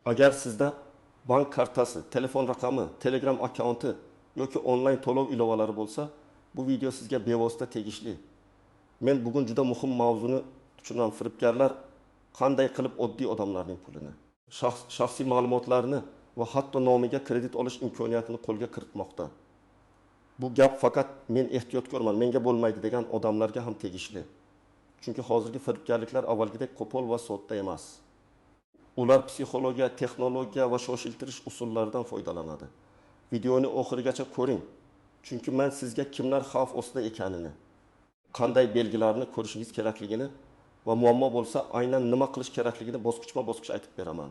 Agar sizda bank kartasi, telefon raqami, Telegram akkaunti yoki onlayn to'lov ilovalari bo'lsa, bu video sizga bevosita tegishli. Men bugun juda muhim mavzuni tushunaman. Firibgarlar qanday qilib oddiy odamlarning pulini, shaxsiy ma'lumotlarini va hatto nomiga kredit olish imkoniyatini qo'lga kiritmoqda. Bu gap faqat men ehtiyotkorman, menga bo'lmaydi degan odamlarga ham tegishli. Chunki hozirgi firibgarliklar avvalgidek qo'pol va sodda emas. Ular psixologiya, texnologiya va shoshiltirish usullaridan foydalanadi. Videoni oxirigacha ko'ring. Chunki men sizga kimlar xavf ostida ekanini, qanday belgilarni ko'rishingiz kerakligini va muammo bo'lsa aynan nima qilish kerakligini bosqichma-bosqich aytib beraman.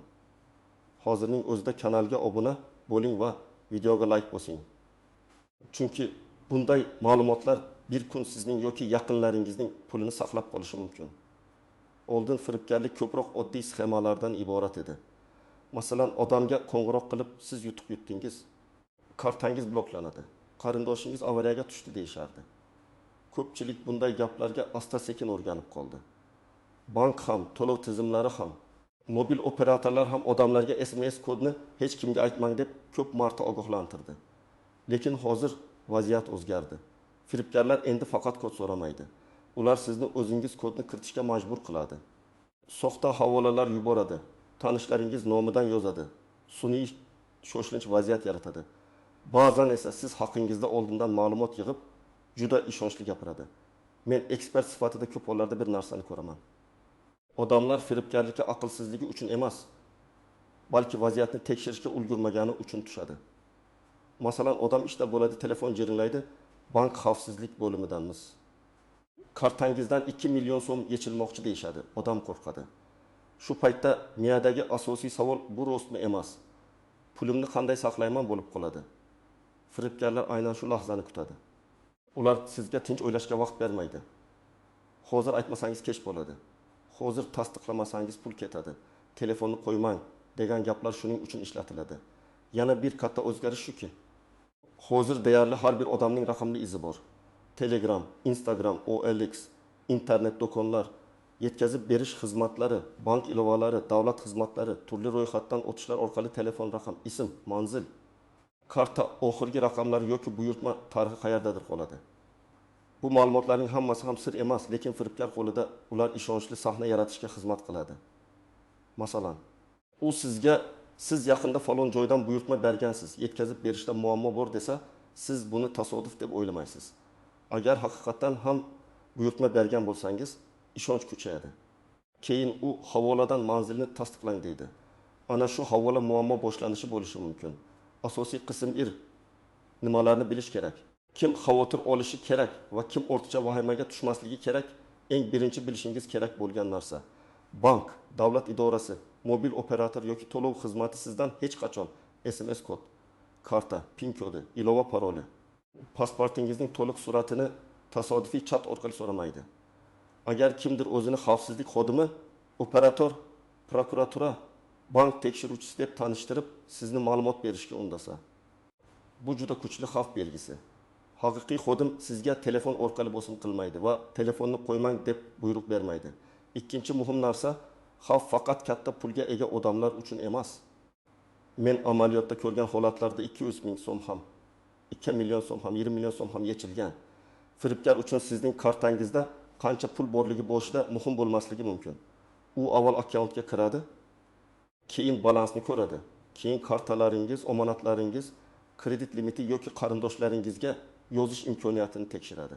Hozirning o'zida kanalga obuna bo'ling va videoga like bosing. Chunki bunday ma'lumotlar bir kun sizning yoki yaqinlaringizning pulini saqlab qolishi mumkin. Oldin firibgarlik ko'proq oddiy sxemalardan iborat edi. Masalan, odamga qo'ng'iroq qilib, siz yutuq yutdingiz, kartangiz bloklanadi, qarindoshingiz avariyaga tushdi deyishardi. Ko'pchilik bunday gaplarga asta-sekin o'rganib qoldi. Bank ham, to'lov tizimlari ham, mobil operatorlar ham odamlarga SMS kodni hech kimga aytmang deb ko'p marta ogohlantirdi. Lekin hozir vaziyat o'zgardi. Firibgarlar endi faqat kod so'ramaydi. Ular sizni o'zingiz kodni kiritishga majbur qiladi. Soxta havolalar yuboradi, tanishlaringiz nomidan yozadi, sun'iy shoshilinch vaziyat yaratadi. Ba'zan esa siz haqingizda oldindan ma'lumot yig'ib, juda ishonchli gapiradi. Men ekspert sifatida ko'p hollarda bir narsani ko'raman. Odamlar firibgarlikka aqlsizligi uchun emas, balki vaziyatni tekshirishga ulgurmagani uchun tushadi. Masalan, odam ishda bo'ladi, telefon jiringlaydi, bank xavfsizlik bo'limidanmiz. Kartangizdan 2 million so'm yechilmoqchi deyishadi. Odam qo'rqadi. Shu paytda miyadagi asosiy savol bu rostmi emas. Pulimni qanday saqlayman bo'lib qoladi. Firibgarlar aynan shu lahzani kutadi. Ular sizga tinch o'ylashga vaqt bermaydi. Hozir aytmasangiz kech bo'ladi. Hozir tasdiqlamasangiz pul ketadi. Telefonni qo'ymang degan gaplar shuning uchun ishlatiladi. Yana bir katta o'zgarish shuki, hozir deyarli har bir odamning raqamli izi bor. Telegram, Instagram, OLX, internet do'konlar, yetkazib berish xizmatlari, bank ilovalari, davlat xizmatlari, turli ro'yxatdan o'tishlar orqali telefon raqam, ism, manzil, karta oxirgi raqamlari yoki buyurtma tarixi qayerdadir qoladi. Bu ma'lumotlarning hammasi ham sir emas, lekin firibgar qo'lida ular ishonchli sahna yaratishga xizmat qiladi. Masalan, u sizga siz yaqinda falon joydan buyurtma bergansiz, yetkazib berishda muammo bor desa, siz buni tasodif deb o'ylamaysiz. Agar haqiqatan ham buyurtma bergan bo'lsangiz, ishonch kuchayadi. Keyin u havoladan manzilni tasdiqlang deydi. Ana shu havola muammo boshlanishi bo'lishi mumkin. Asosiy qism nimalarni bilish kerak? Kim xavotir olishi kerak va kim o'rtacha vahimaga tushmasligi kerak? Eng birinchi bilishingiz kerak bo'lgan narsa. Bank, davlat idorasi, mobil operator yoki to'lov xizmati sizdan hech qachon SMS kod, karta, PIN kodi, ilova paroli, pasportingizning to'liq suratini tasodifiy chat orqali so'ramaydi. Agar kimdir o'zini xavfsizlik xodimi, operator, prokuratura, bank tekshiruvchisi deb tanishtirib, sizni ma'lumot berishga undasa, bu juda kuchli xavf belgisi. Haqiqiy xodim sizga telefon orqali bosim qilmaydi va telefonni qo'ymang deb buyruq bermaydi. Ikkinchi muhim narsa, xavf faqat katta pulga ega odamlar uchun emas. Men amaliyotda ko'rgan holatlarda 200 ming so'm ham, 2 million so'm ham, 20 million so'm ham yechilgan. Firibgar uchun sizning kartangizda qancha pul borligi boshida muhim bo'lmasligi mumkin. U avval akkauntga kiradi, keyin balansni ko'radi, keyin kartalaringiz, omonatlaringiz, kredit limiti yoki qarindoshlaringizga yozish imkoniyatini tekshiradi.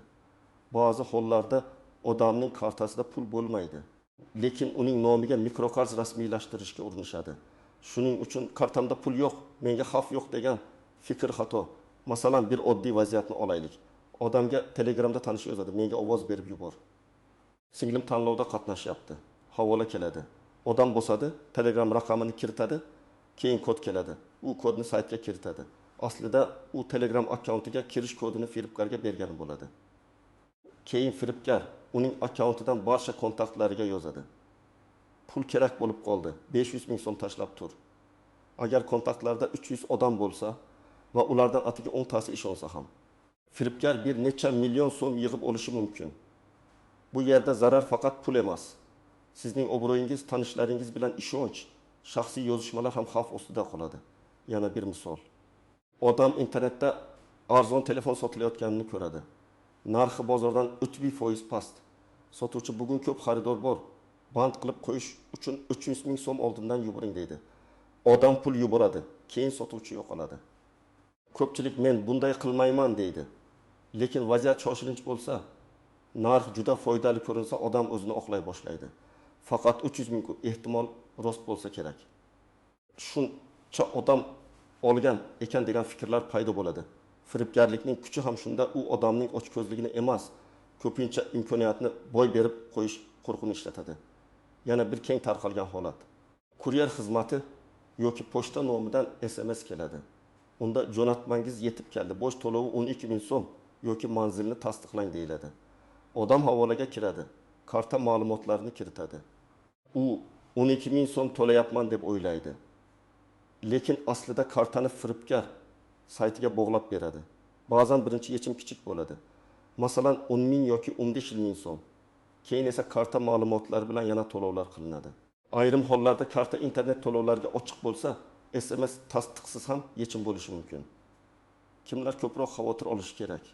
Ba'zi hollarda odamning kartasida pul bo'lmaydi, lekin uning nomiga mikroqarz rasmiylashtirishga urinishadi. Shuning uchun kartamda pul yo'q, menga xavf yo'q degan fikr xato. Masalan, bir oddiy vaziyatni olaylik. Odamga Telegramda tanish yozadi, menga ovoz berib yubor. Singlim tanlovda qatnashyapti. Havola keladi. Odam bosadi, Telegram raqamini kiritadi, keyin kod keladi. U kodni saytga kiritadi. Aslida u Telegram akkauntiga kirish kodini firibgarga bergan bo'ladi. Keyin firibgar uning akkauntidan barcha kontaktlariga yozadi. Pul kerak bo'lib qoldi. 500 ming so'm tashlab tur. Agar kontaktlarda 300 odam bo'lsa va ulardan atiga 10 tasi ishonsa ham, firibgar bir necha million so'm yig'ib olishi mumkin. Bu yerda zarar faqat pul emas. Sizning obro'yingiz, tanishlaringiz bilan ishonch shaxsiy yozishmalar ham xavf ostida qoladi. Yana bir misol. Odam internetda arzon telefon sotilayotganini ko'radi. Narxi bozordan 3% past. Sotuvchi bugun ko'p xaridor bor. Band qilib qo'yish uchun 300 ming so'm oldindan yuboring deydi. Odam pul yuboradi, keyin sotuvchi yo'qoladi. Ko'pchilik men bunday qilmayman deydi. Lekin vaziyat shoshilinch bo'lsa, narx juda foydali ko'rinsa, odam o'zini oqlay boshlaydi. Faqat 300 ming ehtimol rost bo'lsa kerak. Shuncha odam olgan ekan degan fikrlar paydo bo'ladi. Firibgarlikning kuchi ham shunda, u odamning ochko'zligini emas, ko'pincha imkoniyatni boy berib qo'yish qo'rquvini ishlatadi. Yana bir keng tarqalgan holat. Kuryer xizmati yoki pochta nomidan SMS keladi. Unda jo'natmangiz yetib keldi. Bosh to'lovi 12 ming so'm yoki manzilni tasdiqlang deyiladi. Odam havolaga kiradi, karta ma'lumotlarini kiritadi. U 12 ming so'm to'layapman deb o'ylaydi. Lekin aslida kartani firibgar saytiga bog'lab beradi. Ba'zan birinchi yechim kichik bo'ladi. Masalan, 10 ming yoki 15 ming so'm. Keyin esa karta ma'lumotlari bilan yana to'lovlar qilinadi. Ayrim hollarda karta internet to'lovlariga ochiq bo'lsa, SMS tasdiqsiz ham yechim bo'lishi mumkin. Kimlar ko'proq xavotir olishi kerak?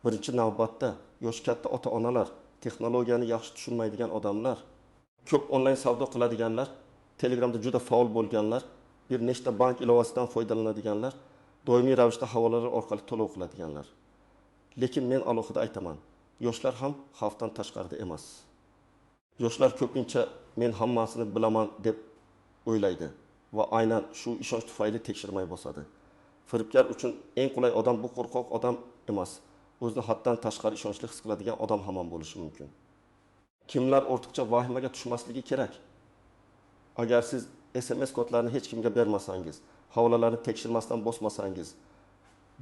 Birinchi navbatda yosh katta ota-onalar, texnologiyani yaxshi tushunmaydigan odamlar, ko'p onlayn savdo qiladiganlar, Telegramda juda faol bo'lganlar, bir nechta bank ilovasidan foydalanadiganlar, doimiy ravishda havolalar orqali to'lov qiladiganlar. Lekin men alohida aytaman, yoshlar ham xavfdan tashqarida emas. Yoshlar ko'pincha men hammasini bilaman deb o'ylaydi va aynan shu ishonch tufayli tekshirmay bosadi. Firibgar uchun eng qulay odam bu qo'rqoq odam emas, o'zini haddan tashqari ishonchli his qiladigan odam hamon bo'lishi mumkin. Kimlar ortiqcha vahimaga tushmasligi kerak? Agar siz SMS kodlarini hech kimga bermasangiz, havolalarni tekshirmasdan bosmasangiz,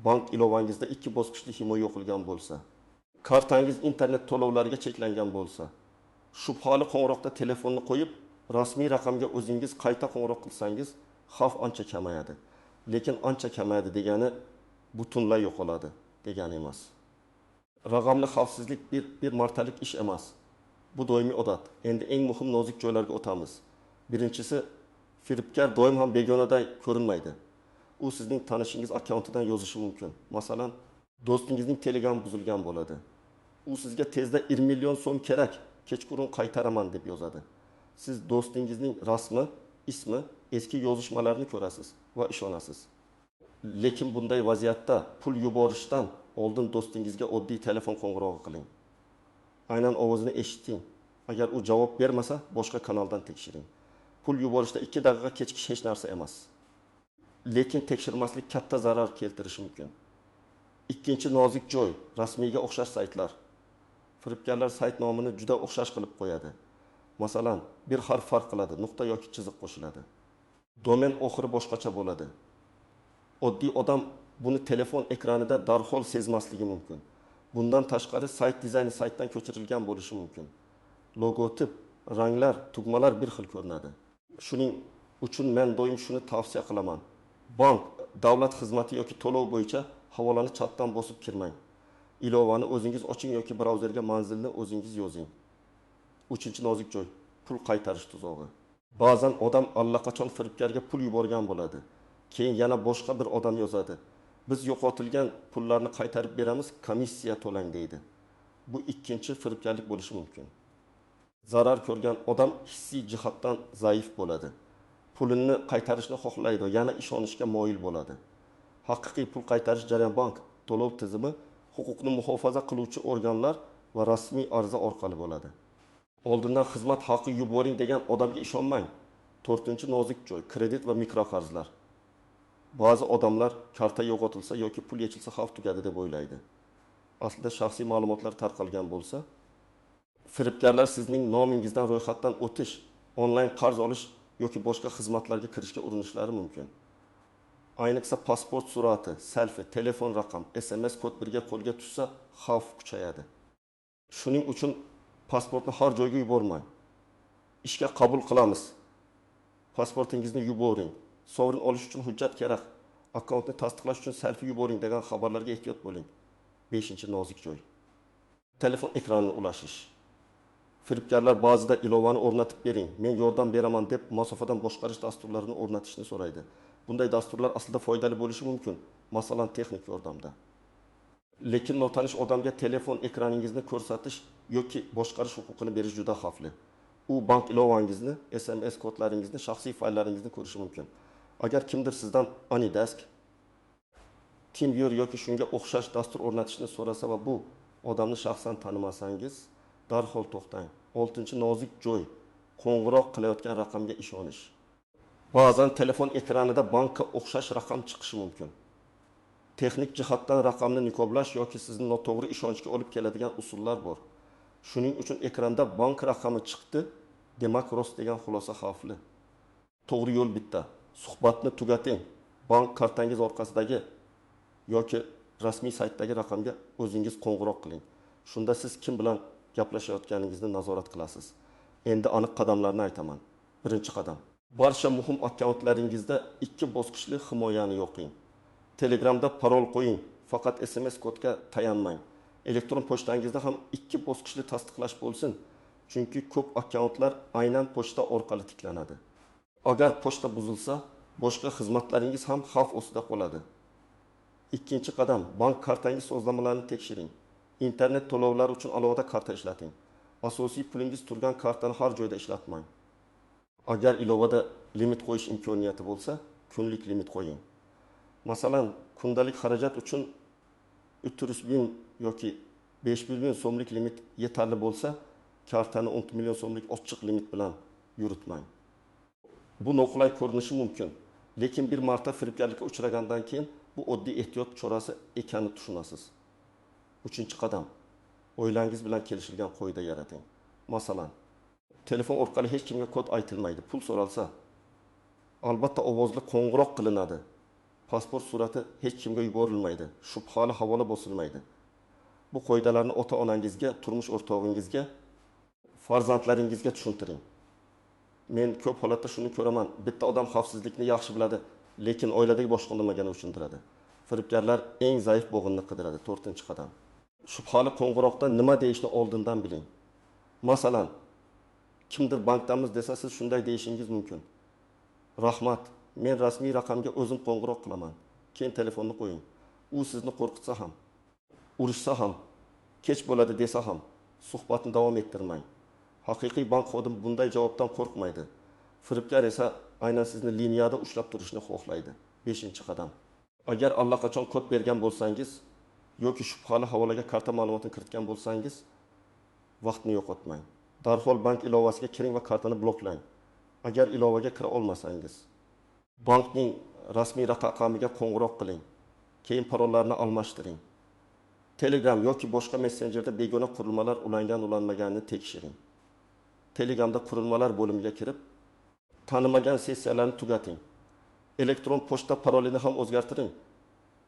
bank ilovangizda 2 bosqichli himoya yo'qilgan bo'lsa, kartangiz internet to'lovlariga cheklangan bo'lsa, shubhali qo'ng'iroqda telefonni qo'yib, rasmiy raqamga o'zingiz qayta qo'ng'iroq qilsangiz, xavf ancha kamayadi. Lekin ancha kamayadi degani butunlay yo'qoladi degani emas. Raqamli xavfsizlik bir martalik ish emas. Bu doimiy odat. Endi eng muhim nozik joylarga o'tamiz. Birinchisi, firibgar doim ham begonaday ko'rinmaydi. U sizning tanishingiz akkauntidan yozishi mumkin. Masalan, do'stingizning Telegram buzilgan bo'ladi. U sizga tezda 1 million so'm kerak, kechqurun qaytaraman deb yozadi. Siz do'stingizning rasmi, ismi, eski yozishmalarini ko'rasiz va ishonasiz. Lekin bunday vaziyatda pul yuborishdan oldin do'stingizga oddiy telefon qo'ng'irog'i qiling. Aynan ovozini eshiting. Agar u javob bermasa, boshqa kanaldan tekshiring. Pul yuborishda 2 daqiqa kechikish hech narsa emas. Lekin tekshirmaslik katta zarar keltirishi mumkin. Ikkinchi nozik joy, rasmiyga o'xshash saytlar. Firibgarlar sayt nomini juda o'xshash qilib qo'yadi. Masalan, bir harf farq qiladi, nuqta yoki chiziq qo'shiladi. Domen oxiri boshqacha bo'ladi. Oddiy odam buni telefon ekranida darhol sezmasligi mumkin. Bundan tashqari sayt dizayni saytdan ko'chirilgan bo'lishi mumkin. Logotip, ranglar, tugmalar bir xil ko'rinadi. Shuning uchun men doim shuni tavsiya qilaman. Bank, davlat xizmati yoki to'lov bo'yicha havolani chatdan bosib kirmang. Ilovani o'zingiz oching yoki brauzerga manzilni o'zingiz yozing. 3-nozik joy, pul qaytarish tuzog'i. Ba'zan odam allaqachon firibgarga pul yuborgan bo'ladi. Keyin yana boshqa bir odam yozadi. Biz yo'qotilgan pullarni qaytarib beramiz, komissiya to'lang deydi. Bu ikkinchi firibgarlik bo'lishi mumkin. Zarar ko'rgan odam hissiy jihatdan zaif bo'ladi. Pulini qaytarishni xohlaydi, yana ishonishga moyil bo'ladi. Haqiqiy pul qaytarish jarayon bank, to'lov tizimi, huquqni muhofaza qiluvchi organlar va rasmiy ariza orqali bo'ladi. Oldindan xizmat haqi yuboring degan odamga ishonmang. 4-nozik joy, kredit va mikroqarzlar. Ba'zi odamlar karta yo'qotilsa yoki pul yechilsa xavf tugadi deb o'ylaydi. Aslida shaxsiy ma'lumotlar tarqalgan bo'lsa, firibgarlar sizning nomingizdan ro'yxatdan o'tish, onlayn qarz olish yoki boshqa xizmatlarga kirishga urinishlari mumkin. Ayniqsa pasport surati, selfie, telefon raqam, SMS kod birga qo'lga tushsa, xavf kuchayadi. Shuning uchun pasportni har joyga yubormang. Ishga qabul qilamiz. Pasportingizni yuboring. Sovrin olish uchun hujjat kerak. Akkauntni tasdiqlash uchun selfie yuboring degan xabarlarga ehtiyot bo'ling. 5-nozik joy. Telefon ekranini ulashish. Firibgarlar ba'zida ilovani o'rnatib bering, men yordam beraman deb masofadan boshqarish dasturlarini o'rnatishni so'raydi. Bunday dasturlar aslida foydali bo'lishi mumkin, masalan texnik yordamda. Lekin notanish odamga telefon ekraningizni ko'rsatish yoki boshqarish huquqini berish juda xavfli. U bank ilovangizni, SMS kodlaringizni, shaxsiy fayllaringizni ko'rishi mumkin. Agar kimdir sizdan AnyDesk, TeamViewer yoki shunga o'xshash dastur o'rnatishni so'rasa va bu odamni shaxsan tanimasangiz, darhol to'xtang. 6-nozik joy, qo'ng'iroq qilayotgan raqamga ishonish. Ba'zan telefon ekranida bankka o'xshash raqam chiqishi mumkin. Texnik jihatdan raqamni niqoblash yoki sizni noto'g'ri ishonchga olib keladigan usullar bor. Shuning uchun ekranda bank raqami chiqdi, demak rost degan xulosa xavfli. To'g'ri yo'l bitta. Suhbatni tugating. Bank kartangiz orqasidagi yoki rasmiy saytdagi raqamga o'zingiz qo'ng'iroq qiling. Shunda siz kim bilan gaplashayotganingizni nazorat qilasiz. Endi aniq qadamlarni aytaman. Birinchi qadam. Barcha muhim akkauntlaringizda 2 bosqichli himoyani yoqing. Telegramda parol qo'ying, faqat SMS kodga tayanmang. Elektron pochtangizda ham 2 bosqichli tasdiqlash bo'lsin, chunki ko'p akkauntlar aynan pochta orqali tiklanadi. Agar pochta buzilsa, boshqa xizmatlaringiz ham xavf ostida qoladi. Ikkinchi qadam, bank kartangiz sozlamalarini tekshiring. Internet to'lovlari uchun alohida karta ishlating. Asosiy pulingiz turgan kartani har joyda ishlatmang. Agar ilovada limit qo'yish imkoniyati bo'lsa, kunlik limit qo'ying. Masalan, kundalik xarajat uchun 300 ming yoki 500 ming so'mlik limit yetarli bo'lsa, kartani 10 million so'mlik ochiq limit bilan yuritmang. Bu noqulay ko'rinishi mumkin, lekin bir marta firibgarlikka uchragandan keyin bu oddiy ehtiyot chorasi ekanini tushunasiz. Uchinchi qadam, oilangiz bilan kelishilgan qoida yarating. Masalan, telefon orqali hech kimga kod aytilmaydi, pul so'ralsa, albatta ovozli qo'ng'iroq qilinadi. Pasport surati hech kimga yuborilmaydi, shubhali havola bosilmaydi. Bu qoidalarni ota-onangizga, turmush o'rtog'ingizga, farzandlaringizga tushuntiring. Men ko'p holatda shuni ko'raman, bitta odam xavfsizlikni yaxshi biladi, lekin oiladagi boshqa nimagani tushuntiradi. Firibgarlar eng zaif bo'g'inni qidiradi. 4-qadam. Shubhali qo'ng'iroqda nima deyishni oldindan biling. Masalan, kimdir bankdamiz desa, siz shunday deyishingiz mumkin. Rahmat, men rasmiy raqamga o'zim qo'ng'iroq qilaman. Keyin telefonni qo'ying. U sizni qo'rqitsa ham, urishsa ham, kech bo'ladi desa ham, suhbatni davom ettirmang. Haqiqiy bank xodimi bunday javobdan qo'rqmaydi. Firibgar esa aynan sizni liniyada ushlab turishni xohlaydi. 5-qadam. Agar allaqachon kod bergan bo'lsangiz yoki shubhali havolaga karta ma'lumotini kiritgan bo'lsangiz, vaqtni yo'qotmang. Darhol bank ilovasiga kiring va kartani bloklang. Agar ilovaga kira olmasangiz, bankning rasmiy raqamiga qo'ng'iroq qiling. Keyin parollarni almashtiring. Telegram yoki boshqa messenjerda begona qurilmalar ulangan-ulanmaganini tekshiring. Telegramda qurilmalar bo'limiga kirib, tanimagan sessiyalarni tugating. Elektron pochta parolini ham o'zgartiring.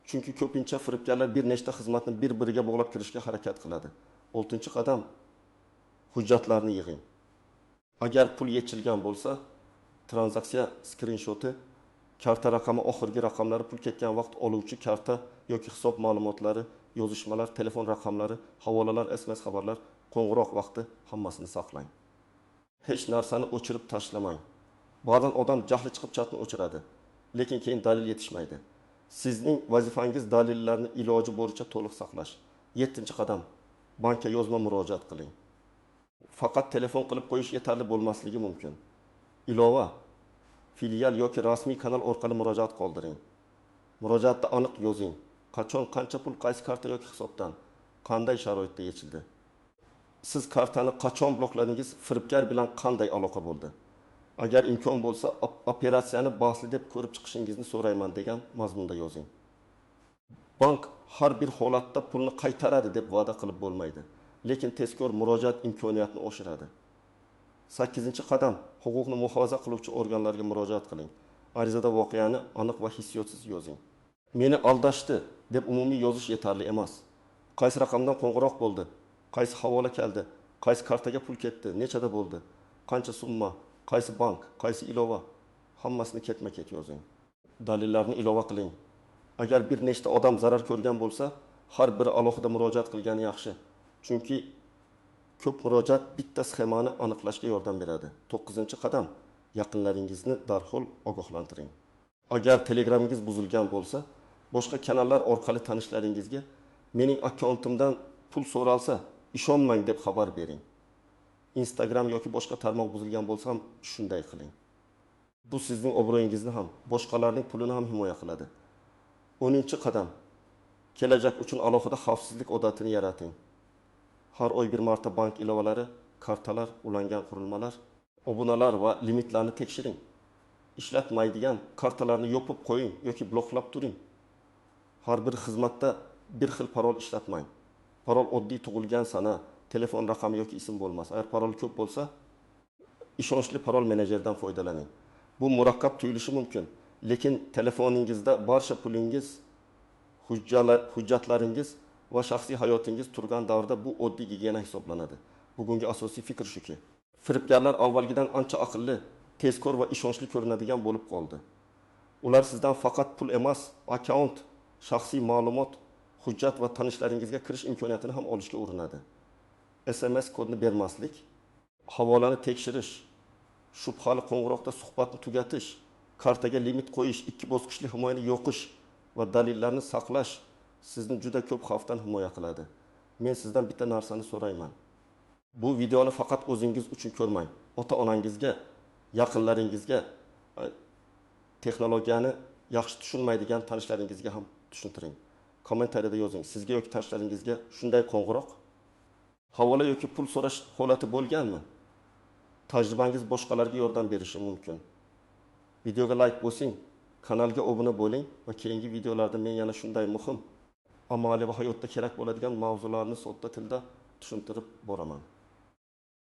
Chunki ko'pincha firibgarlar bir nechta xizmatni bir-biriga bog'lab kirishga harakat qiladi. 6-qadam, hujjatlarni yig'ing. Agar pul yechilgan bo'lsa, tranzaksiya skrinshoti, karta raqami, oxirgi raqamlari, pul ketgan vaqt oluvchi karta yoki hisob ma'lumotlari, yozishmalar, telefon raqamlari, havolalar, SMS xabarlar, qo'ng'iroq vaqti hammasini saqlang. Hech narsani o'chirib tashlamang. Ba'zan odam jahli chiqib chatni o'chiradi, lekin keyin dalil yetishmaydi. Sizning vazifangiz dalillarni iloji boricha to'liq saqlash. 7-qadam, bankka yozma murojaat qiling. Faqat telefon qilib qo'yish yetarli bo'lmasligi mumkin. Ilova, filial yoki rasmiy kanal orqali murojaat qoldiring. Murojaatda aniq yozing. Qachon, qancha pul, qaysi karta yoki hisobdan, qanday sharoitda yechildi. Siz kartani qachon blokladingiz, firibgar bilan qanday aloqa bo'ldi? Agar imkon bo'lsa, operatsiyani bahsli deb ko'rib chiqishingizni so'rayman degan mazmunda yozing. Bank har bir holatda pulni qaytaradi deb va'da qilib bo'lmaydi, lekin tezkor murojaat imkoniyatini oshiradi. 8-qadam, huquqni muhofaza qiluvchi organlarga murojaat qiling. Arizada voqeani aniq va hissiyotsiz yozing. Meni aldashdi deb umumiy yozish yetarli emas. Qaysi raqamdan qo'ng'iroq bo'ldi? Qaysi havola keldi? Qaysi kartaga pul ketdi? Nechada bo'ldi? Qancha summa? Qaysi bank? Qaysi ilova? Hammasini ketma-ket yozing. Dalillarni ilova qiling. Agar bir nechta odam zarar ko'rgan bo'lsa, har biri alohida murojaat qilgani yaxshi. Chunki ko'p murojaat bitta sxemani aniqlashga yordam beradi. 9-qadam yaqinlaringizni darhol ogohlantiring. Agar Telegramingiz buzilgan bo'lsa, boshqa kanallar orqali tanishlaringizga mening akkauntimdan pul so'ralsa, ishonmang deb xabar bering. Instagram yoki boshqa tarmoq buzilgan bo'lsa ham shunday qiling. Bu sizning obro'yingizni ham, boshqalarning pulini ham himoya qiladi. 10-qadam kelajak uchun alohida xavfsizlik odatini yarating. Har oy bir marta bank ilovalari, kartalar, ulangan qurilmalar, obunalar va limitlarni tekshiring. Ishlatmaydigan kartalarni yopib qo'ying yoki bloklab turing. Har bir xizmatda bir xil parol ishlatmang. Parol oddiy tug'ilgan sana, telefon raqami yoki ism bo'lmas. Agar parol ko'p bo'lsa, ishonchli parol menejerdan foydalaning. Bu murakkab tuyulishi mumkin, lekin telefoningizda barcha pulingiz, hujjatlaringiz va shaxsiy hayotingiz turgan davrda bu oddiy gigiyena hisoblanadi. Bugungi asosiy fikr shuki. Firibgarlar avvalgidan ancha aqlli, tezkor va ishonchli ko'rinadigan bo'lib qoldi. Ular sizdan faqat pul emas, akkaunt, shaxsiy ma'lumot, hujjat va tanishlaringizga kirish imkoniyatini ham olishga urinadi. SMS kodni bermaslik, havolani tekshirish, shubhali qo'ng'iroqda suhbatni tugatish, kartaga limit qo'yish, 2 bosqichli himoyani yo'qish va dalillarni saqlash sizni juda ko'p xavfdan himoya qiladi. Men sizdan bitta narsani so'rayman. Bu videoni faqat o'zingiz uchun ko'rmang. Ota-onangizga, yaqinlaringizga, texnologiyani yaxshi tushunmaydigan tanishlaringizga ham tushuntiring. Kommentariyada yozing. Sizga yoki tanishlaringizga shunday qo'ng'iroq, havola yoki pul so'rash holati bo'lganmi? Tajribangiz boshqalarga yordam berishi mumkin. Videoga like bosing, kanalga obuna bo'ling va keyingi videolarda men yana shunday muhim, amaliy va hayotda kerak bo'ladigan mavzularni sodda tilda tushuntirib boraman.